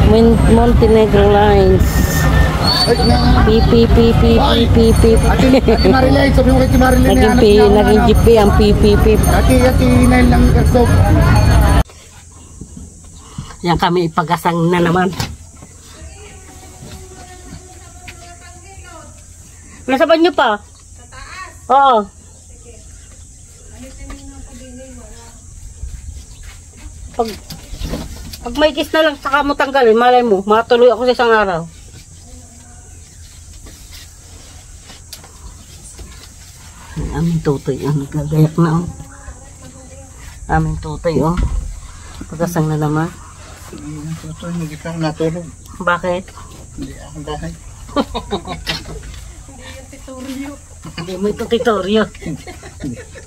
Montenegro Lines. Pip. Ati Marilyn, sabi mo kay Marilyn Naging jeep ang pip. Ati nail lang stop. Yan kami ipagasang na naman. Nasa banyo pa? Sa taas? Oo. Pag may kiss na lang saka mo tanggalin, malay mo, matuloy ako sa isang araw. Aming tutoy, nagagayak na, Aming tutoy, pagasang na naman. Tutoy, hindi pa natulog. Bakit? Hindi ako bahay. Hindi mo ito tutoryo.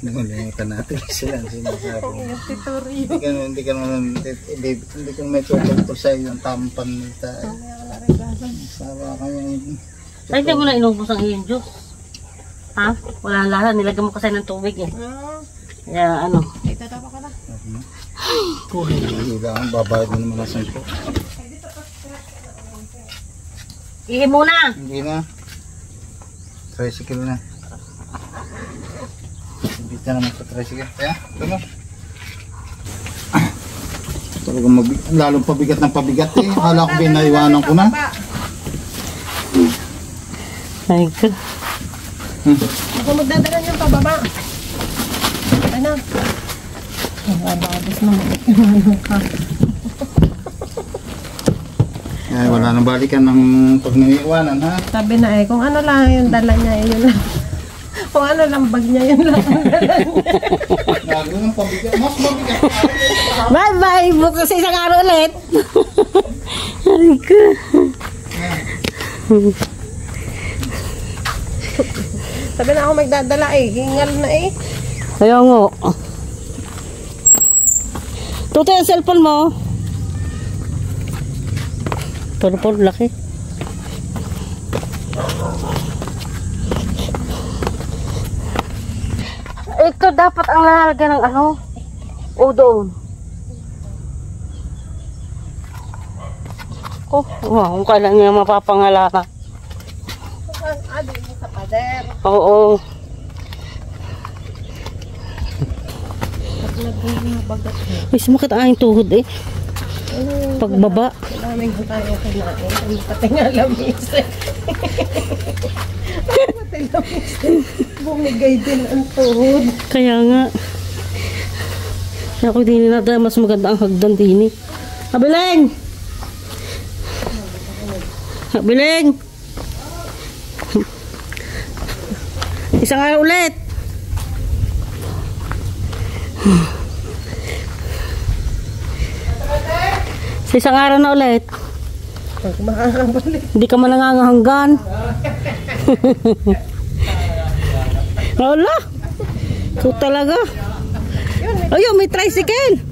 Nalimutan natin sila sinasabi. Hindi ka naman may tutulog sa iyo ang tampan nita. Sawa kami. Ay, hindi mo na inubos ang iyong juice. Ha? Wala lala, nilagyan mo kasi ng tubig eh. Kaya ano? Ito tapa ka na. Hindi lang, babayad mo naman ang 10. Ihi muna! Hindi na. Tricycle na. Ibig na naman sa tricycle. Kaya, ito na. Talagang lalong pabigat ng pabigat eh. Akala ko binaiwanan ko na. Ay ka. Ako magdadala niyang pababa. Ano? Ang ababos na mag-iwanan ka. Ay, wala nang balikan ng pag naiiwanan ha. Sabi na kung ano lang yung dala niya, yun lang. Kung ano lang bag niya, yun lang ang dala niya. Gago ng pabigat. Mas mabigat. Bye-bye! Bukas sa isang araw ulit! Ay ka. Sabi na ako magdadala hingal na Kaya nga. Tutoy ang cellphone mo. Puro laki. Ito dapat ang lalagyan ng ano? O doon. Wow, kung kailan niya mapapangalanan. Adi mo sa pader. Oo. Ay, sumakit ang tuhod eh. Pagbaba. Maraming tayo kinain. Ang patingalamis eh. Bumigay din ang tuhod. Kaya nga. Ako din natin mas maganda ang hagdan din eh. Abiling! Abiling! Isang araw ulit! Sa isang araw na ulit. Hindi ka man nangangahanggan. Wala. Ito talaga. Ayun, may tricycle.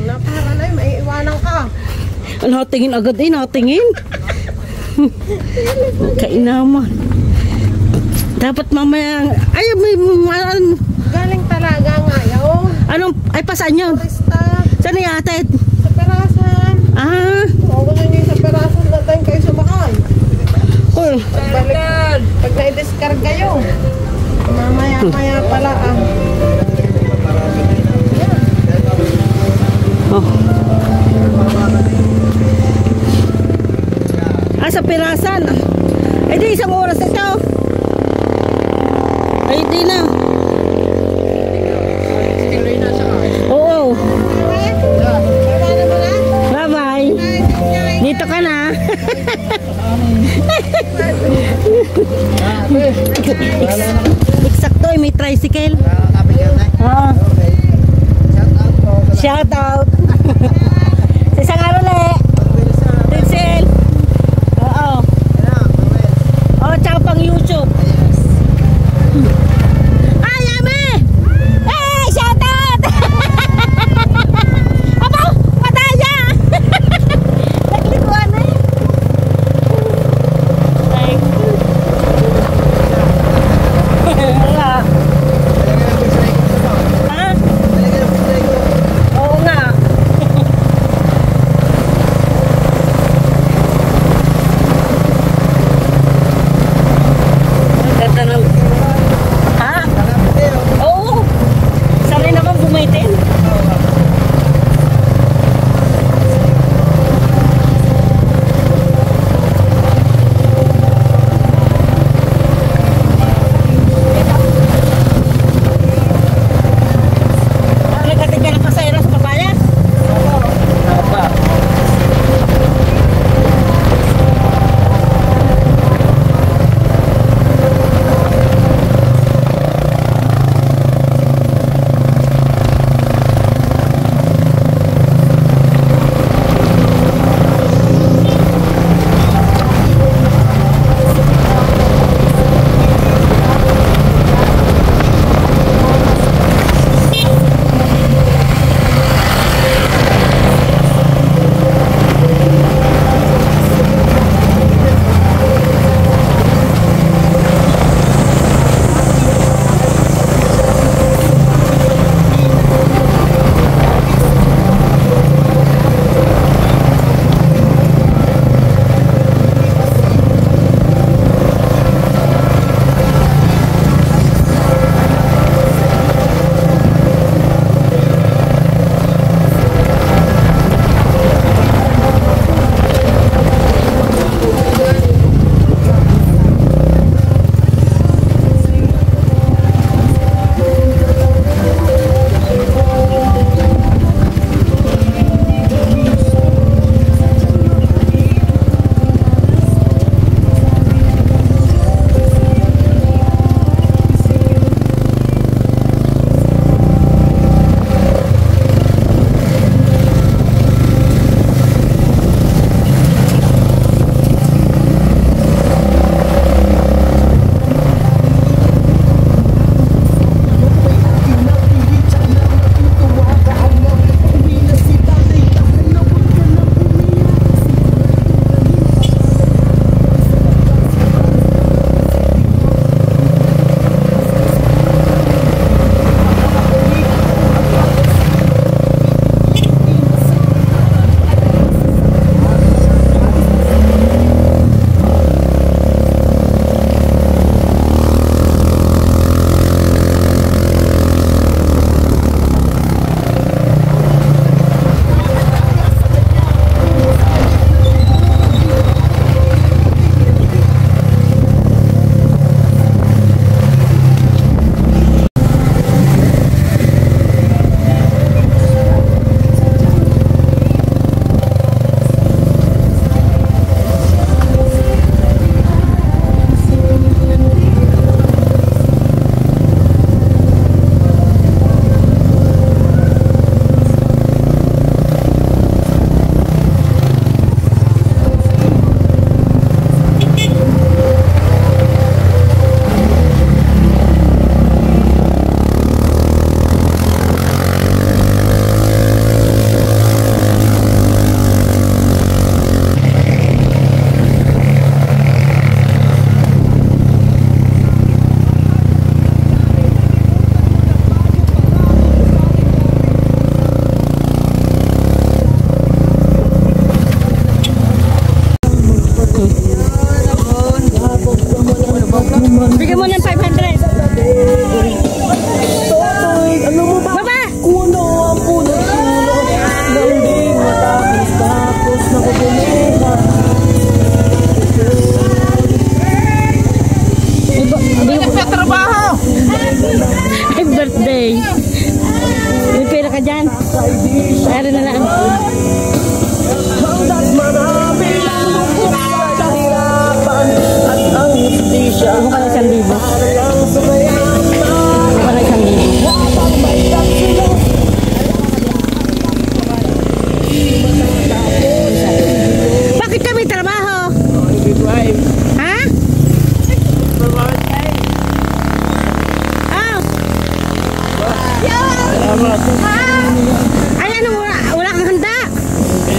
Para na yun, maiiwanan ka. Natingin agad eh, natingin. Kainaman. Dapat mamaya, ay may Galing talaga nga yun. anong, ay pasaan yun? Turista. Saan yung atid? Sa perasan. O, gusto nyo yung sa perasan na tayo kayo sumakay. Cool. Pagbalik, pag na-discarga yun. Mamaya pala sa pirasan. Ay di isang oras ito. Ay di na. Oo. Bye bye. Dito ka na. Eksakto may tricycle. Shout out. Sa isang araw ulit. Tricycle. Oo. Oo, tsaka pang YouTube. Ay, Yami! Hey, shout out! Aba, mataya! Naglikuan na eh. Ay. Wala.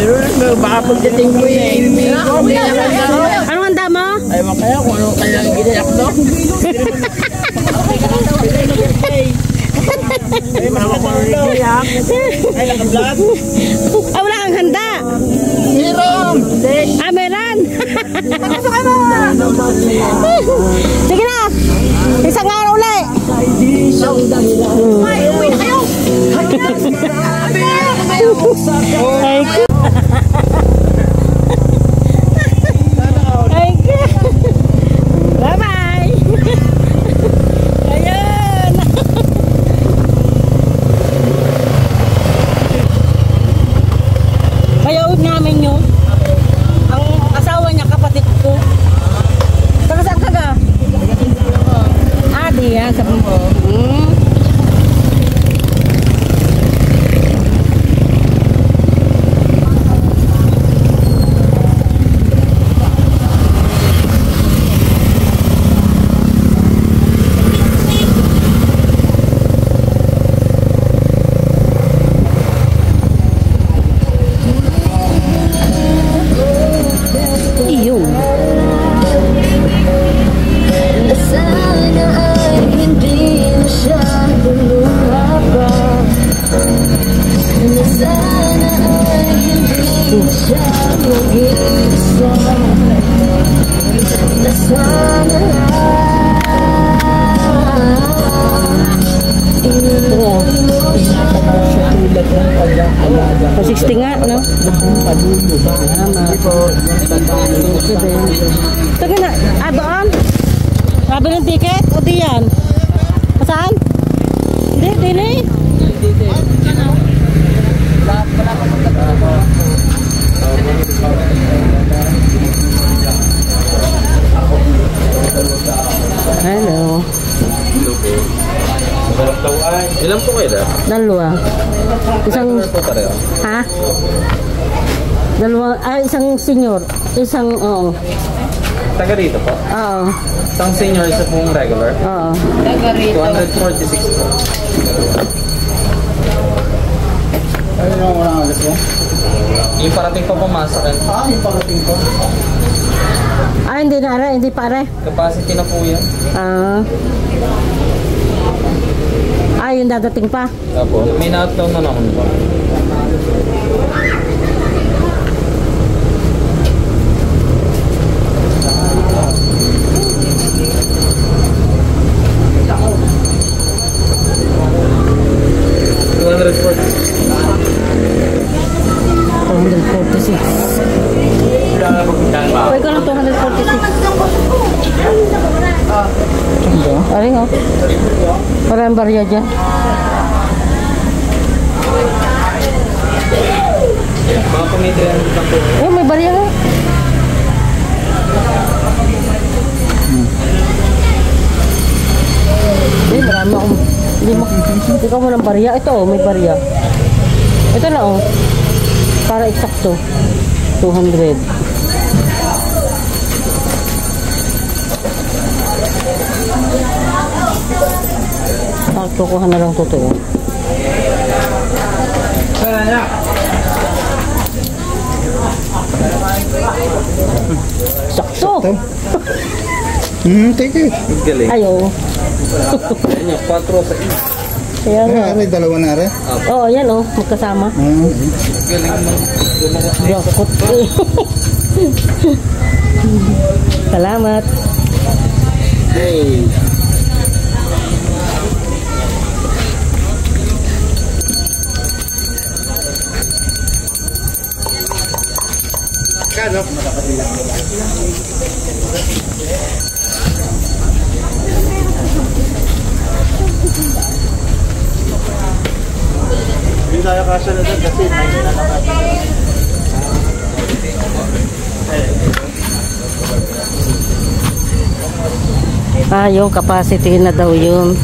Baka pagdating ko Anong handa mo? Ayaw kaya kung ano kaya ginayak no? Ay, makakaginayak. Ay, naka-vlog. Ah, wala kang handa. Meron! Ah, meron. Sige na. Isang araw ulit. Ay, uwi na kayo! Bye-bye. Ayun. Mayaud namin yun. Ang asawa niya, kapatid ko. Taga saan ka ga? Ah, diyan. Sa O 60 nga, no? Sige na, doon? Sabi ng ticket? O diyan? Saan? Hindi, dini. Hello. Ilan po kayo dahil? Dalawa. Isang... Ha? Dalawa... isang senior. Isang... Oo. Taga rito po? Oo. Isang senior, isa pong regular? Oo. 246 po. Ayun yung walang alas mo? Yung parating pa pumasok yan. Yung parating ko. Hindi na rin. Hindi pa rin. Capacity na po yan. Yung dadating pa. Opo. May na-outdown na naman po. Pwede ko lang 246. Aring oh. Parang barya dyan. Mga kumita yan lang po. May barya nga. Marami akong... Hindi ka mo ng barya. Ito oh, may barya. Ito na oh. Para eksakto. 200. Kukuha na lang totoo. Sakto. Take it. Galing. Ayo. Yan yung 4 sa isa. Kaya nga. Ay, dalawa na rin. Oo, yan oh. Magkasama. Galing mo. Yakot. Salamat. Hey. Kano? Hindi tayo kasya na doon kasi hindi na nakakita. Yung capacity na daw yun.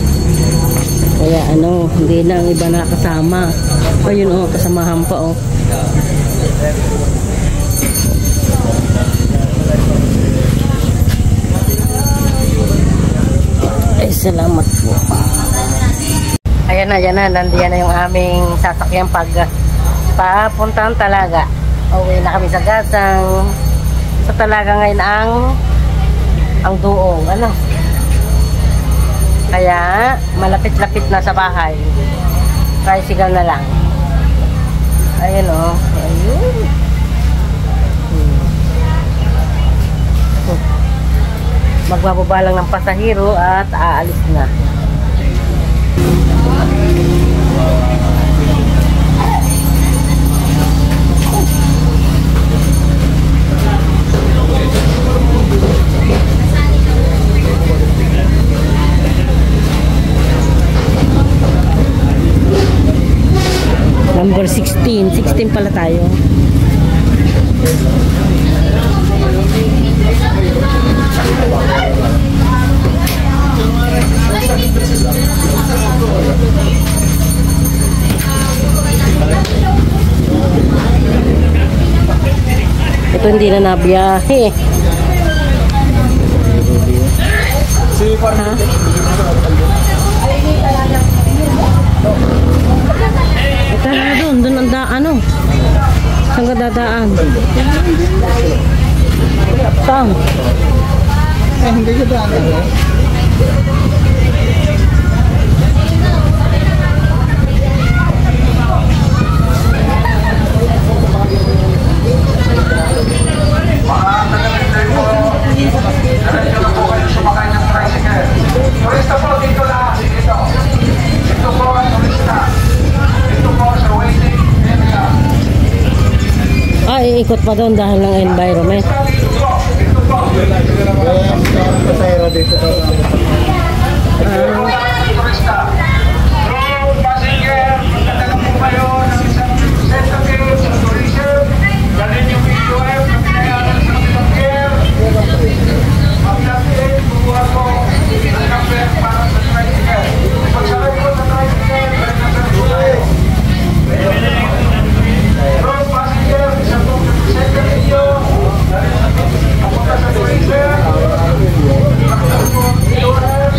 Kaya hindi na ang iba nakasama. Ayun oh, kasamahan pa oh. Salamat po. Ayan na, nandiyan na yung aming sasakyan papuntang Talaga. Uwi na kami sa Gasang. So talaga ngayon ang duong, ano. Kaya malapit-lapit na sa bahay. Tricycle na lang. Ayun o. Ayun. Magbababa lang ng pasahero at aalis na. Number 16. 16 pala tayo. Ito hindi na nabiyahe. Ha? Ito na doon ang ano? Saan ka dadaan? Saan? Hindi ko daan. Turista po, dito lang. Dito. Dito po ang turista. Dito po sa waiting area. Iikot pa doon dahil ng environment. Dito po. Pasahero dito. Turista. Road passenger, magdadala po kayo ng isang representative sa tourism. Galing yung BUF na pinayaran sa kabilang care. Mag-lapit, bubuha po ang number para sa tricycle. Pagsakay po sa tricycle, may number po tayo. Road passenger, isang pong representative ninyo. Papunta sa tourism. Magdala po ang BUF.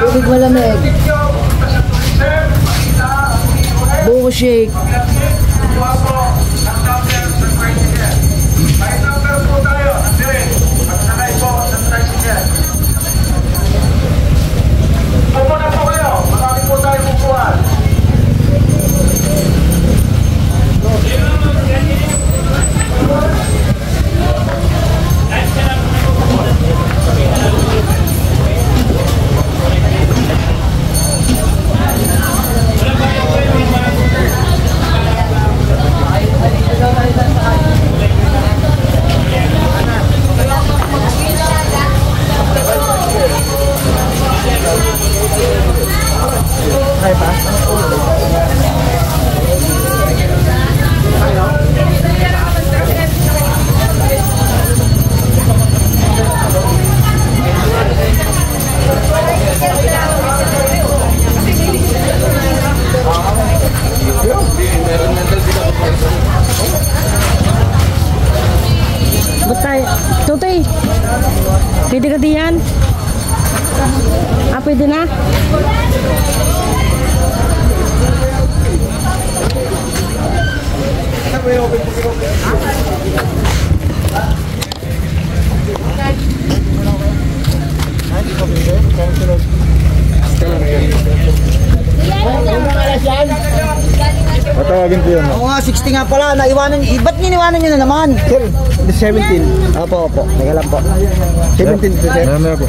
Tubig malamig. Buko shake. Tutoy, pwede ka diyan? Pwede na? Patawagin ko yun. Oo nga, 60 nga pala. Naiwanan, ba't niniwanan nyo na naman? Sir, 17. Opo. Teka lang po. 17 sir. Ano po?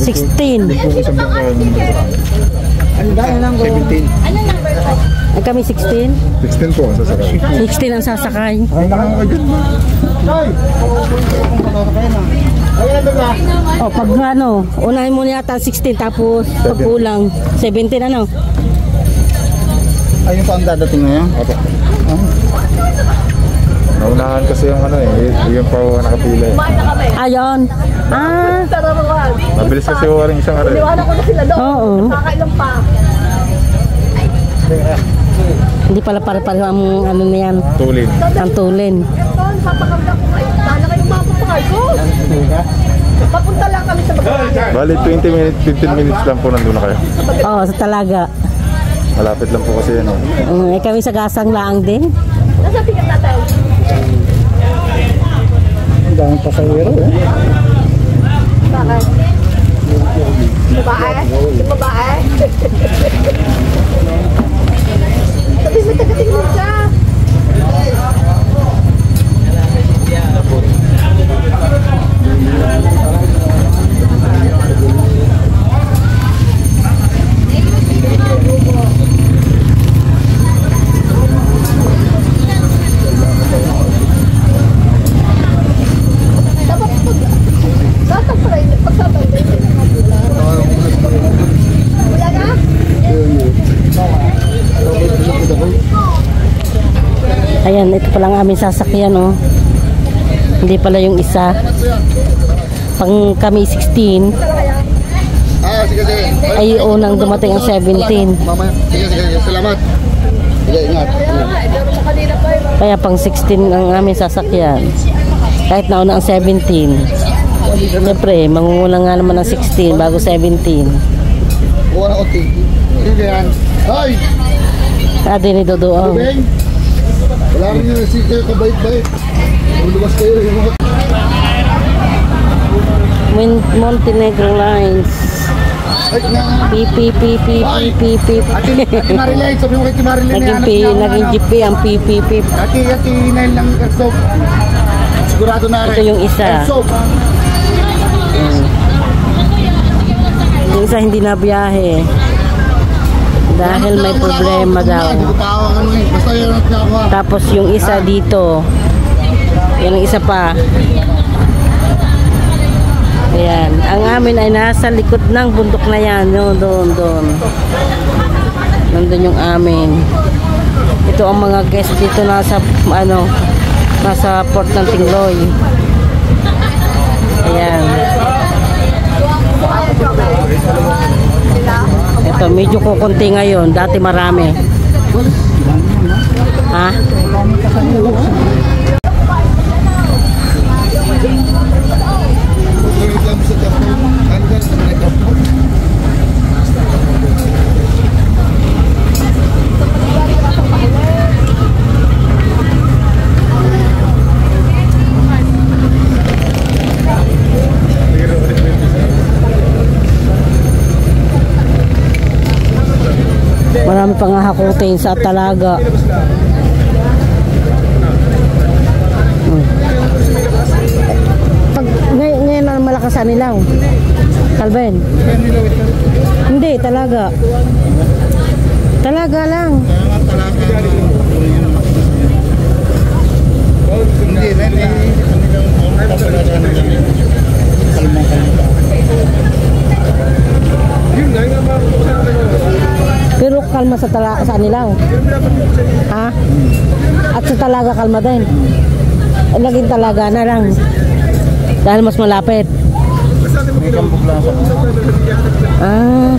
16. Ano dahil lang ko? 17. Ay kami 16? 16 po ang sasakay. 16 ang sasakay. Ay, nakakagad mo. Ay! Ayan ba? Pag ano, unahin mo yata 16 tapos pag kulang 17 ano? Ayun pa ang dadating ngayon? Opo. Naunahan kasi yung ano yung pa nakapila eh. Ayun. Mabilis kasi waring isang araw. Iniwanan ko na sila doon. Oo. Nakakailan pa. Hindi pala pare-pareho ang ano na yan. Tulin. Ang tulin. Doon, papakamda ko kayo. Sana kayo mapapakay ko. Papunta lang kami sa Magallanes. Bali 20 minutes, 15 minutes lang po nandun na kayo. Oo, sa Talaga. Malapit lang po kasi yan. Eh, kami sa Gasang Laang din. Nasa ticket natin. Ang daming pasahero eh. Bakit? Babae? Yung babae? Sabi mo tagatingin ka. Dapat datang pala yun. Pagsatang din. Wala na? Ayan, ito pala ang aming sasakyan, oh. Hindi pala yung isa. Pang kami 16, Ah, sige, sige. ay unang dumating ang 17. Mamaya. Sige, sige. Salamat. Sige, ingat. Kaya pang 16 ang aming sasakyan. Kahit nauna ang 17. Siyempre, mangunguna nga naman ang 16 bago 17. Kuha na konti. Sige yan. Ay! Ate ni Dodoong. Beng! Wala rin yung si kayo kabait-bait. Lumabas kayo yung mga... Montenegro Lines. Ay, nga. PPPPPPP. Ate Marilyn, sabi mo kay Marilyn Naging GP ang PPP. Ate Nail lang yung soap. Sigurado na rin. Ito yung isa. Soap. Yung isa hindi na biyahe. Dahil may problema daw. Hindi ko tawag ano eh. Basta yun ang tinawa. Tapos yung isa dito. Yan ang isa pa. Ayan. Ang amin ay nasa likod ng bundok na yan. Yun, doon. Nandun yung amin. Ito ang mga guest dito nasa port ng Tingloy. Ayan. Ito, medyo kukunti ngayon. Dati marami. Ha? Marami pang hahakutin sa Talaga. Ngayon na malakas ang nilaw. Kalben? Hindi, Talaga. Talaga lang. Pero kalma sa nilaw. Ha? At sa Talaga kalma din. Naging Talaga na lang. Dahil mas malapit. Ah.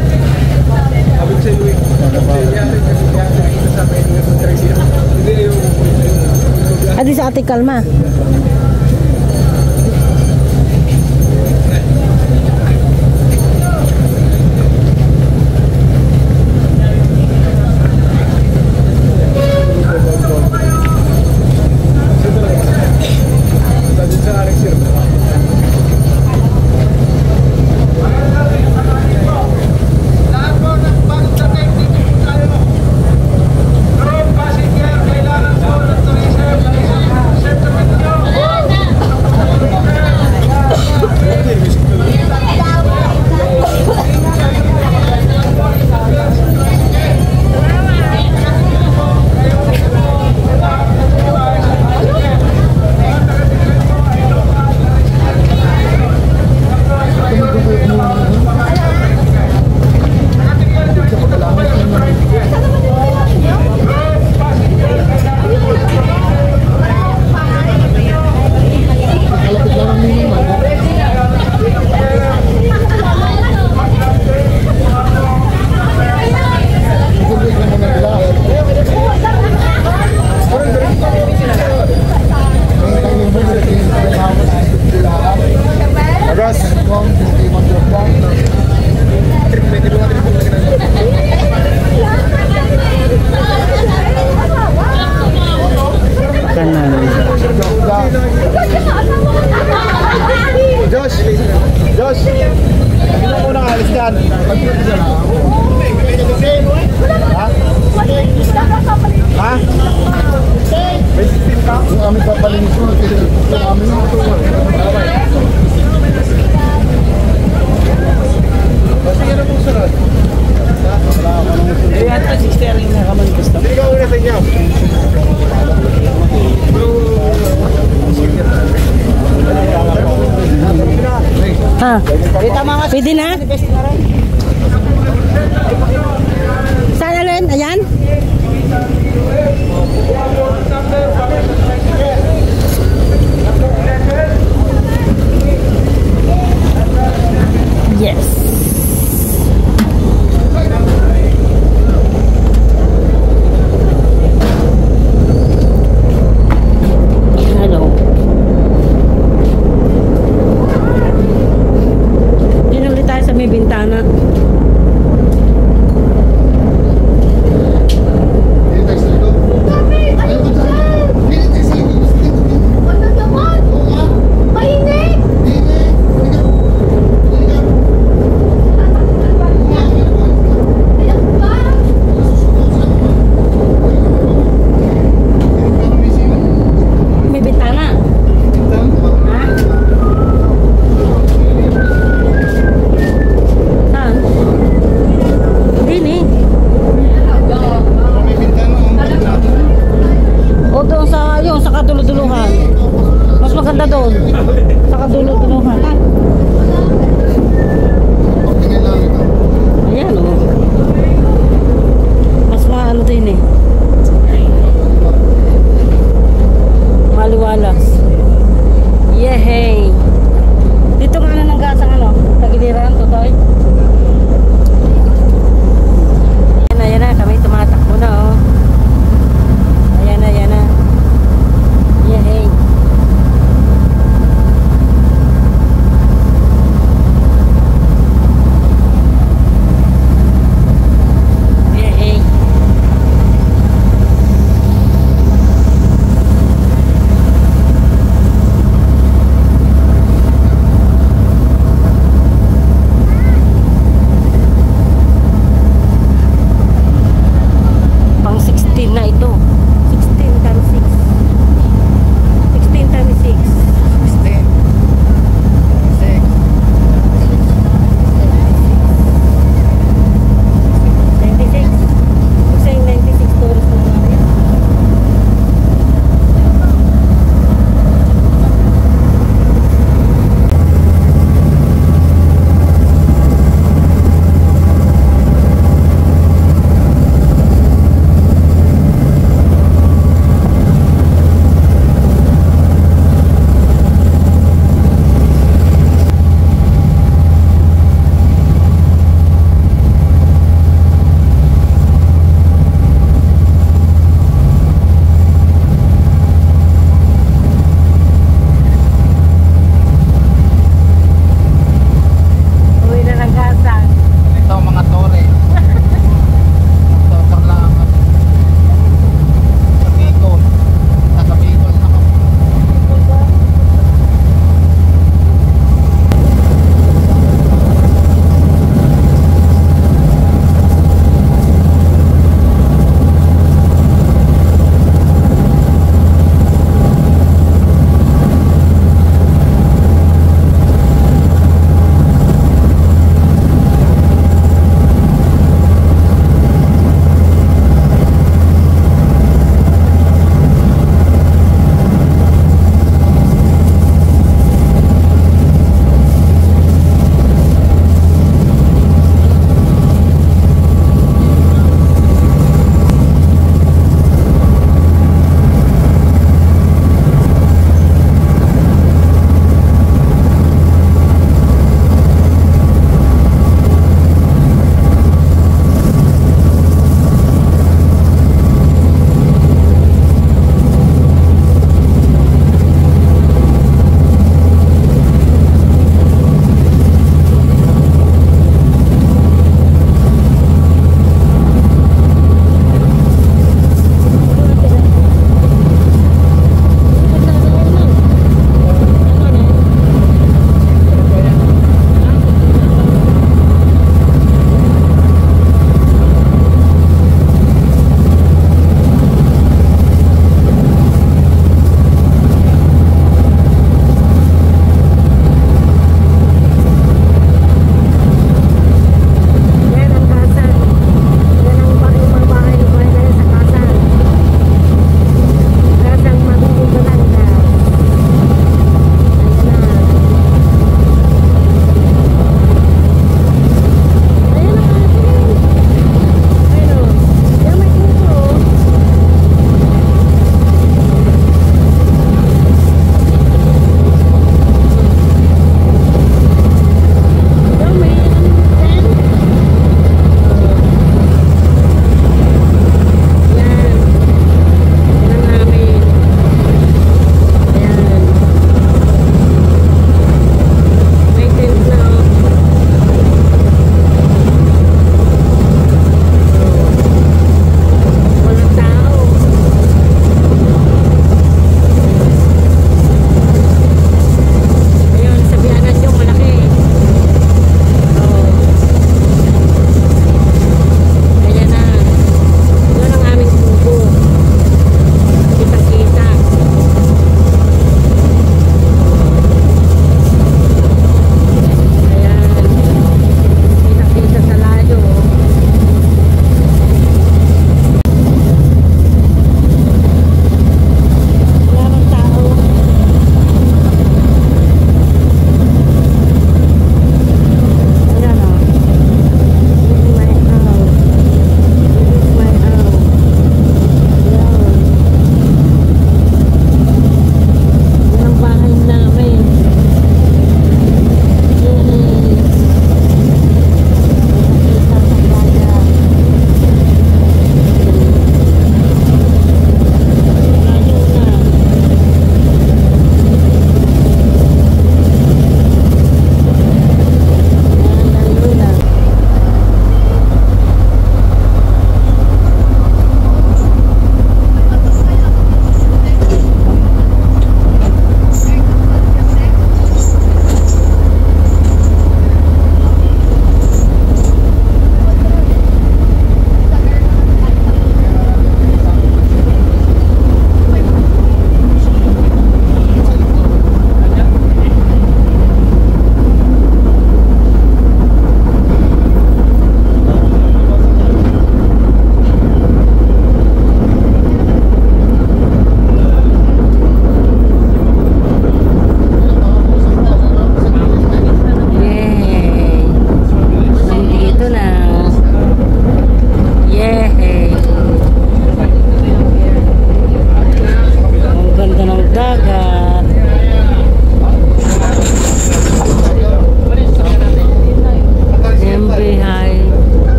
Adi sa Ate Kalma. yan. Ha? May 16 ka? Kung kami papalinis mo, kung kami mo ito. Sige na pong sarad. Eh, ata 60 rin na kaman gusto. Hindi ka una sa inyo. Ha? Pwede na? Saan alin? Ayan? Yes. Hello. Dito ulit tayo sa may bintana.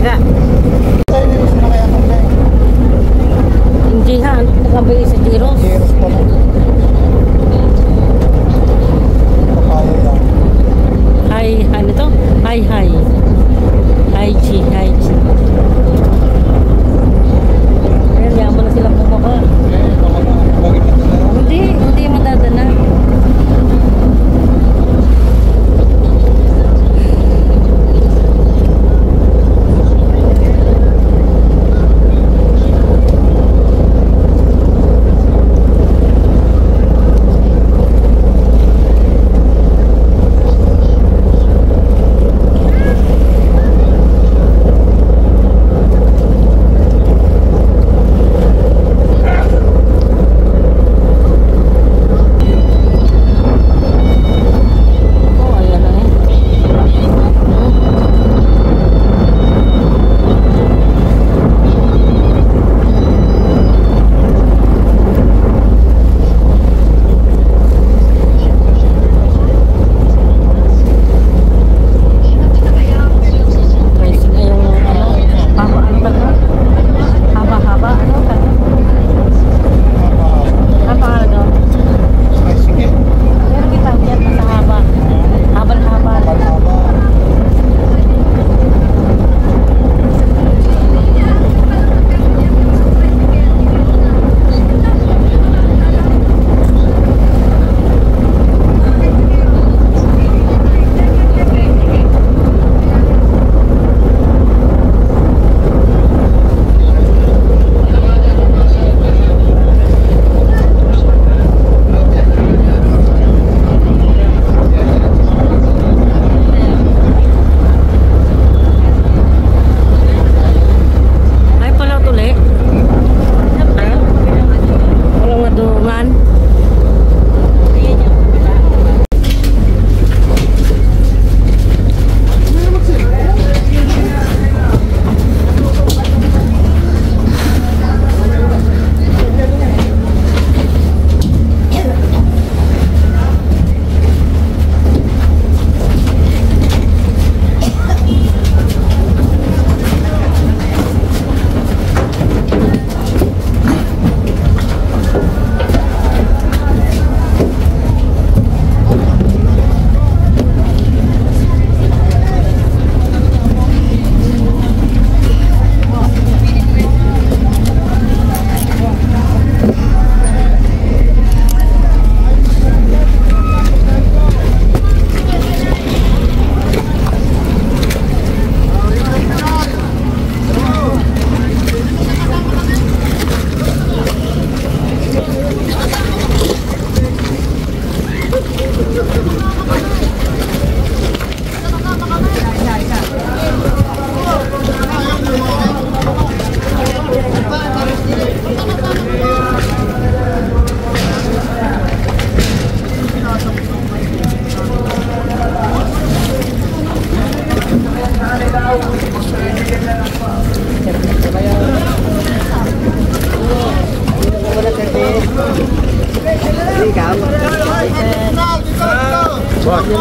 talaga. Hindi ha, nagkabay sa Giros. Heroes pa lang. Papaya lang. Hi, ano to? Hi. Hi, Chi. Ayan, yaman na sila bumaba. Hindi madadana. Salamat.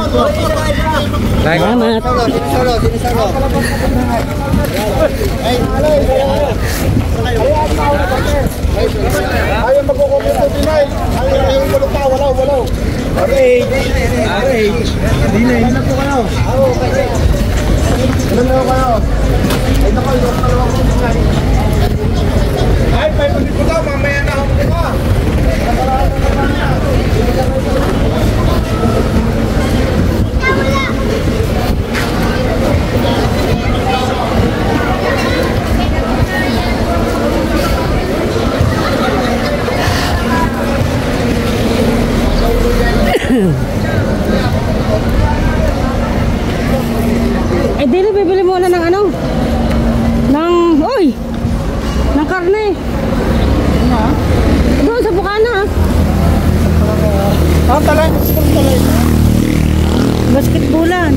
Ayaw magkukumento dinay. Ayaw magkukumento. Walaw. Aray. Hindi na po kayo. Ilan na kayo? Ay naku, yung kalawang ko dinay. Ay, 500 po daw. Mamaya na ako dito. Eh, dili bibili muna ng ano? Ng karne. Doon sa Bukana. Talay. Basketballan.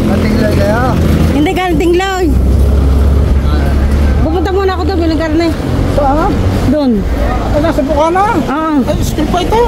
Matingla kaya. Hindi galing Tingloy. Pupunta muna ako doon, bilang karne. Saan? Doon. Ay, nasa Bukana. Ay, strip pa ito.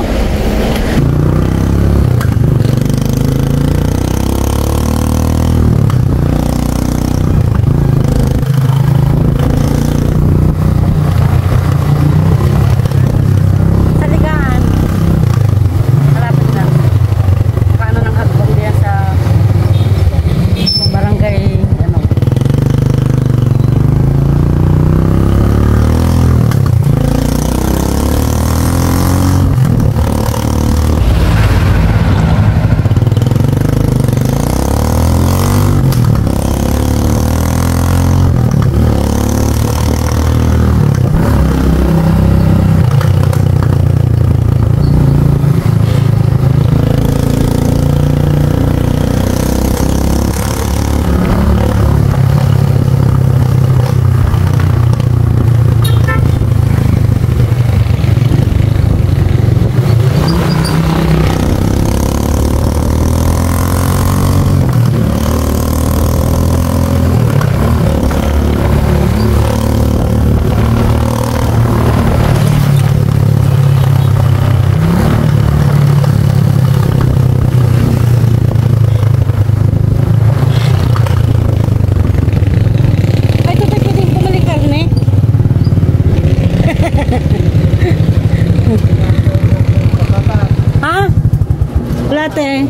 ate.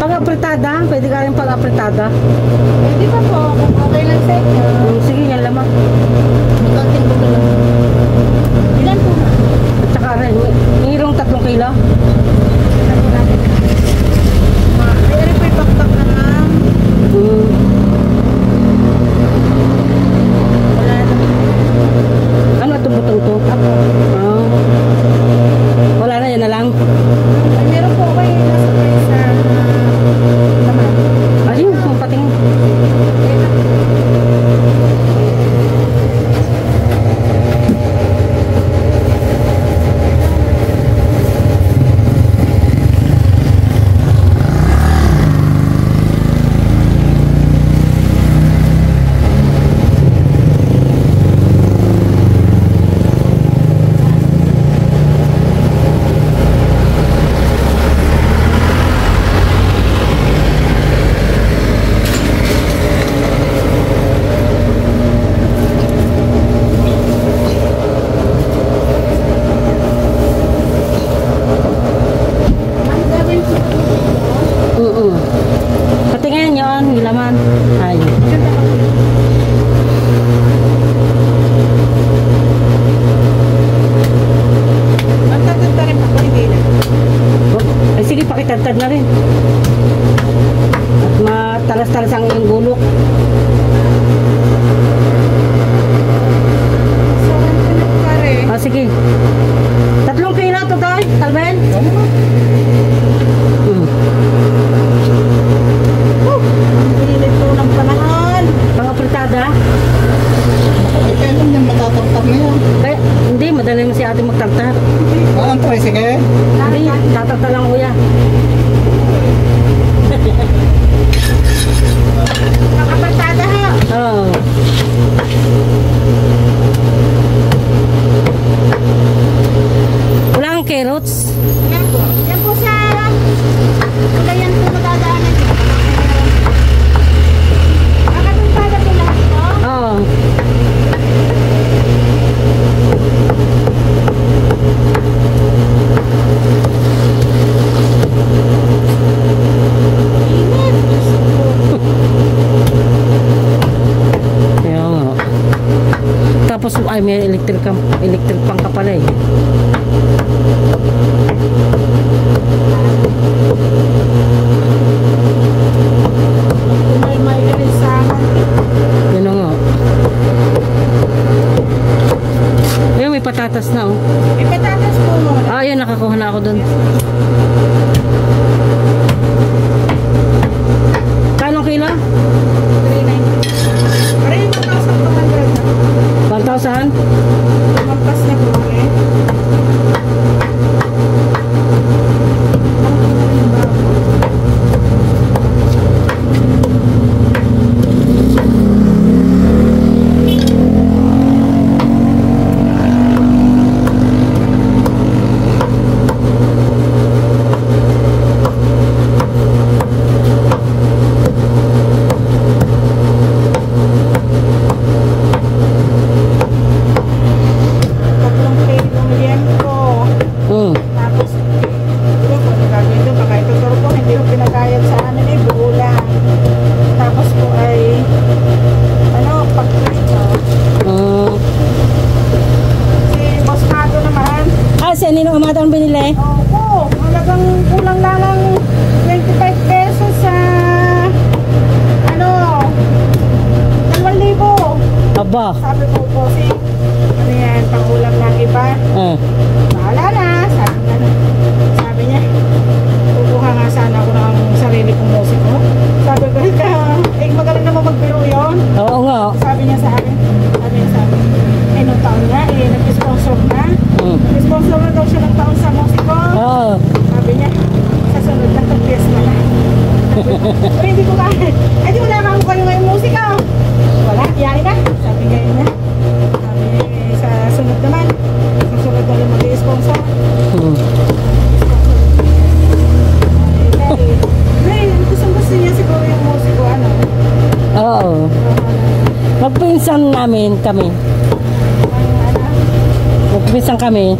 Pag-apritada? Pwede ka rin pag-apritada? Pwede pa po, kung okay lang sa inyo. Sige, yan lamang. Konting buto lang. Ilan po na? At saka rin, mayroong 3 kilo. Ay, ano po yung pakpak na lang? Wala na. Ano ito butong to? Apo. Wala na, yan na lang. Ay, meron po kayo nasa kayo sa naman. Ayun, kung patingin. Patingin yon, gilaman. Ayun. Magtatagta rin po, hindi na. Ay sige, pakitagtad na rin. At matalas-talas ang iyong gulok. Sarang tulog ka rin. Ah, sige. 3 kilo to tayo, Calvin? Pilit po ng panahon. Pang-apritada? Ay, kailan yan matataktak na yan? Kaya, hindi, madali mo si ate magtagtar. Ang tricycle? Hindi, tatagtar lang kuya. Nakapantada ha. Oo. Wala kang carrots? Yan po. Yan po sa yan po madadaanan. Nakapantada po lahat po. Oo. Kaya nga. Tapos ay may electric pang ka pala eh. May rin sa Yun na nga. Ayun, may patatas na oh. ipatatas po muna. Ah, ayun, nakakuha na ako dun. Kano kilo? 390. Parang yung 1,200 na. 1,000? Lumampas na po eh. Tatlong kilong liempo. Tapos, ito po, gagawin ito, baka ituturo po, hindi ko pinagayad sa amin eh, buo lang. Tapos po ay, pagprito. Si Boss Nato naman, Ah, si Ninong Amata ang binili? opo, halagang kulang lang ng 25 pesos sa, 2,000. Aba. Sabi ko po, ano yan, pangulam ng iba. Bahala na, sabi niya, kukuha nga sana ako ng sarili kong musiko. Sabi ko, magaling naman magbiro yun. Oo nga. Sabi niya sa akin, nung taon na, nag-sponsor na. Nag-sponsor na daw siya ng taon sa musiko. Oo. Sabi niya, sa sunod na pag-fiesta na. Pero hindi ko kaya. Eh, di wala kang kayo ngayong musika. Wala, yari na. Sabi ngayon na. Sabi, sa sunod naman. Sa sunod na yung mag-sponsor. Gusto niya siguro yung musiko, Oo. Magpinsan namin kami. Magpinsan kami.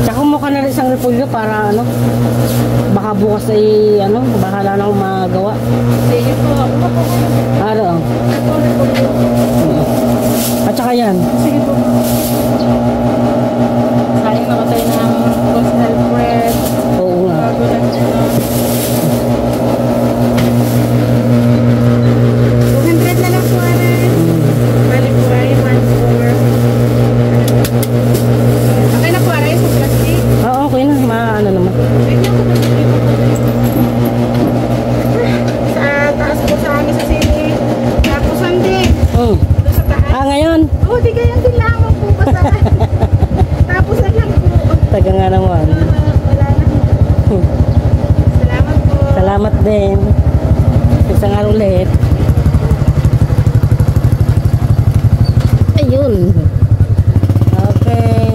Tsaka mukha na rin isang repolyo para ano, baka bukas ay ano, bahala na akong magawa. Sige po. Ano? At saka yan. Sige po. Sayang ako tayo ng personal friend. Oo nga. Bago lang siya. 200 na lang po, Aran. Bali po ay 1,400. Okay na po, Aran, sa plastic. Oo, okay na. Ano naman. Wait lang po, sa taas po sa amin sa city. Tapos hindi. Mm. Doon sa taas. Ngayon. Oo, di ganyan din lamang po. Basta. Tapos lang po. Taga nga naman. Wala na. Salamat po. Salamat din. Isang araw ulit. Ayun. Okay.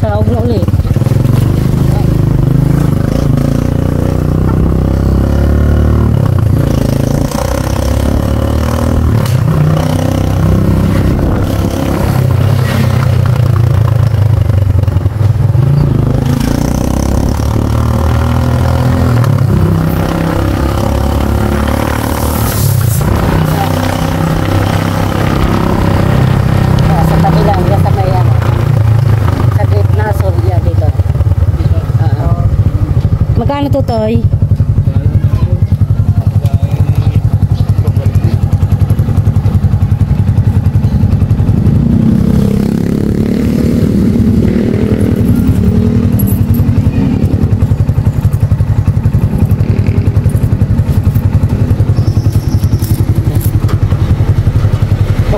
Tawag na ulit. Sa tabi lang, sa may ano. Sa gitna, sorry, dito. Magkano to, Toy?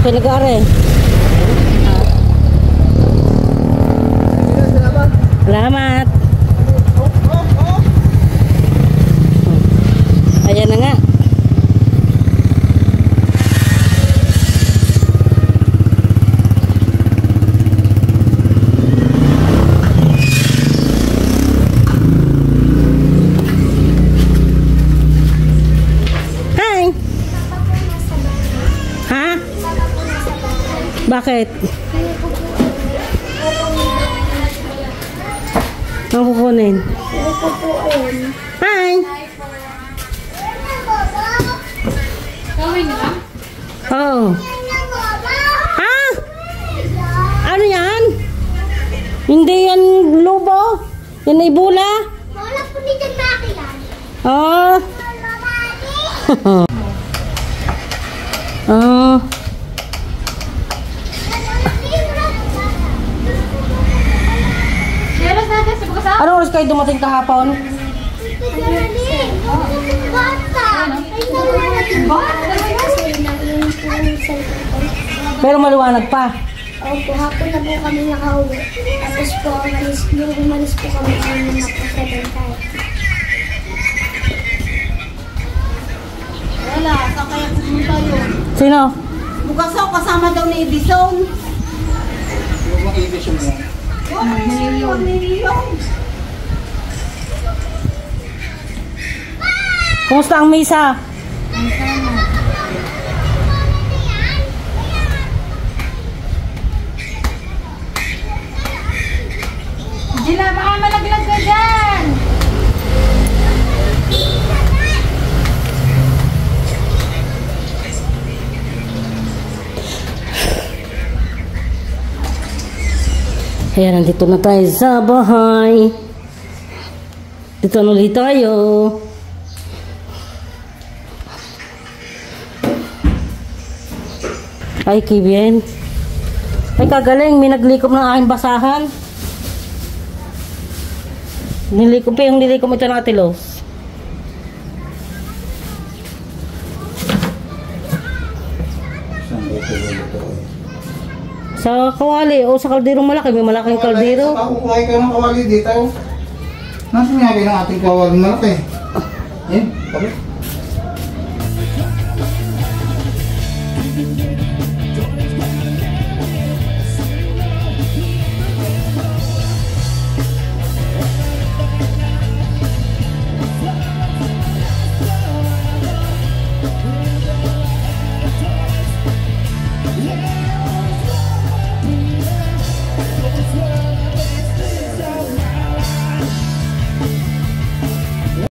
Okay, nag-aare. Salamat. Ayan na nga. Hi. Ha? Bakit? Ang kukunin. Hi! Oh. Ha? Ano yan? Hindi yan lubo. Yan ay bula. Wala po dito na yan. Oh. Oh. Anong oras kayo dumating kahapon? Pero maliwanag pa. Opo, hapon na po kami nakauwi. Tapos po, umalis po kami kami napasabantay. Wala, saan kaya pumunta yun? Sino? Bukas ako kasama daw ni Edison. Yung edition mo. Kumusta ang misa? Gila, baka malaglag ka dyan. Ayan, nandito na tayo sa bahay. Dito na ulit tayo. Ay, Kibien. Ay, kagaling. May naglikom ng aking basahan. Nilikom pa yung nilikom ito ng Atilos. Sa kawali o sa kalderong malaki. May malaking kaldero. Ako kumain ka ng kawali dito. Nasaan nga ng ating kawali malaki? Eh, bakit?